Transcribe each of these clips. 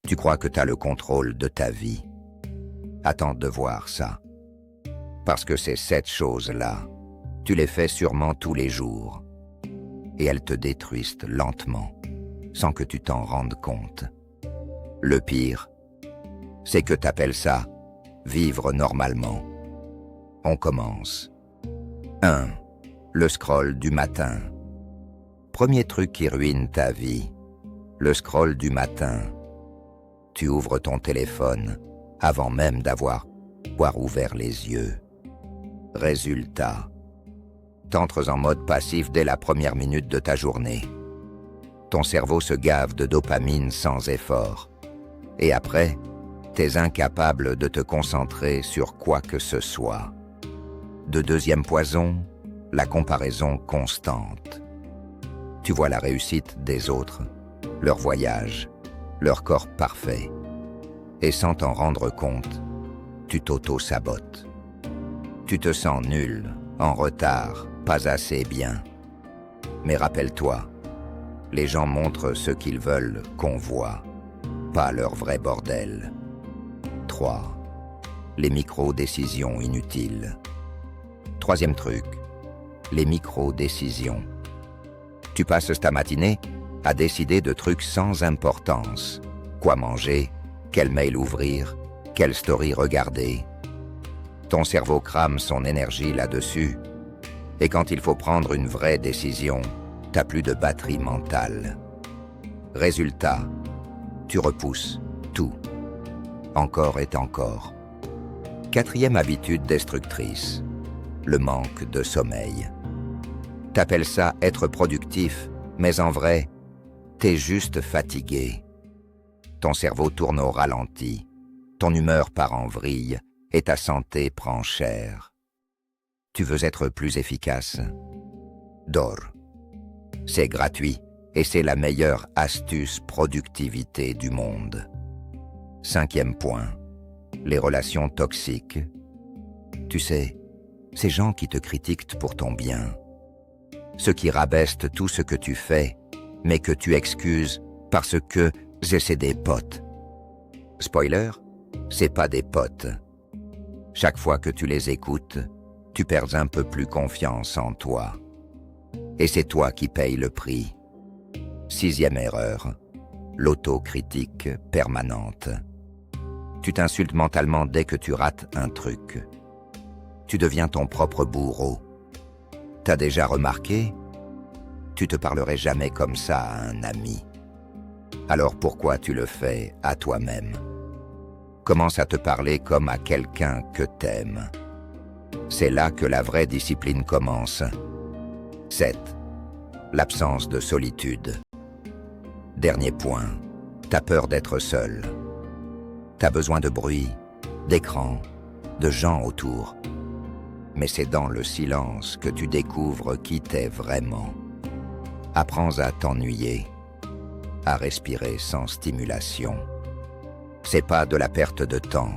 Tu crois que tu as le contrôle de ta vie. Attends de voir ça. Parce que ces 7 choses-là, tu les fais sûrement tous les jours. Et elles te détruisent lentement, sans que tu t'en rendes compte. Le pire, c'est que t'appelles ça vivre normalement. On commence. 1. Le scroll du matin. Premier truc qui ruine ta vie. Le scroll du matin. Tu ouvres ton téléphone avant même d'avoir ouvert les yeux. Résultat. T'entres en mode passif dès la première minute de ta journée. Ton cerveau se gave de dopamine sans effort. Et après, t'es incapable de te concentrer sur quoi que ce soit. De deuxième poison, la comparaison constante. Tu vois la réussite des autres, leur voyage, leur corps parfait. Et sans t'en rendre compte, tu t'auto-sabotes. Tu te sens nul, en retard, pas assez bien. Mais rappelle-toi, les gens montrent ce qu'ils veulent qu'on voit, pas leur vrai bordel. 3. Les micro-décisions inutiles. Troisième truc, les micro-décisions. Tu passes ta matinée à décider de trucs sans importance. Quoi manger, quel mail ouvrir, quelle story regarder. Ton cerveau crame son énergie là-dessus. Et quand il faut prendre une vraie décision, t'as plus de batterie mentale. Résultat, tu repousses tout. Encore et encore. 4e habitude destructrice, le manque de sommeil. T'appelles ça être productif, mais en vrai, t'es juste fatigué. Ton cerveau tourne au ralenti, ton humeur part en vrille et ta santé prend cher. Tu veux être plus efficace? Dors. C'est gratuit et c'est la meilleure astuce productivité du monde. 5e point, les relations toxiques. Tu sais, ces gens qui te critiquent pour ton bien, ceux qui rabaissent tout ce que tu fais, mais que tu excuses parce que c'est des potes. Spoiler, c'est pas des potes. Chaque fois que tu les écoutes, tu perds un peu plus confiance en toi. Et c'est toi qui payes le prix. 6e erreur, l'autocritique permanente. Tu t'insultes mentalement dès que tu rates un truc. Tu deviens ton propre bourreau. T'as déjà remarqué? Tu te parlerais jamais comme ça à un ami. Alors pourquoi tu le fais à toi-même? Commence à te parler comme à quelqu'un que t'aimes. C'est là que la vraie discipline commence. 7. L'absence de solitude. Dernier point, t'as peur d'être seul. T'as besoin de bruit, d'écran, de gens autour. Mais c'est dans le silence que tu découvres qui t'es vraiment. Apprends à t'ennuyer, à respirer sans stimulation. C'est pas de la perte de temps,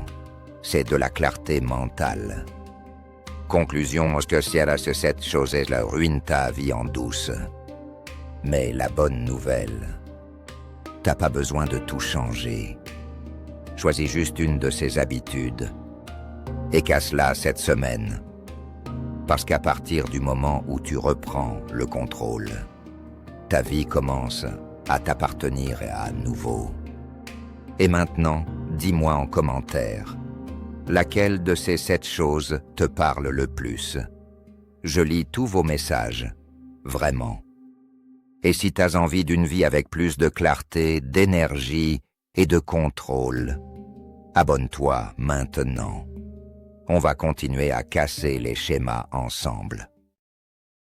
c'est de la clarté mentale. Conclusion, que si elle a ces 7 choses, elle ruine ta vie en douce. Mais la bonne nouvelle, t'as pas besoin de tout changer. Choisis juste une de ces habitudes et casse-la cette semaine. Parce qu'à partir du moment où tu reprends le contrôle, ta vie commence à t'appartenir à nouveau. Et maintenant, dis-moi en commentaire, laquelle de ces 7 choses te parle le plus? Je lis tous vos messages, vraiment. Et si t'as envie d'une vie avec plus de clarté, d'énergie et de contrôle, abonne-toi maintenant. On va continuer à casser les schémas ensemble.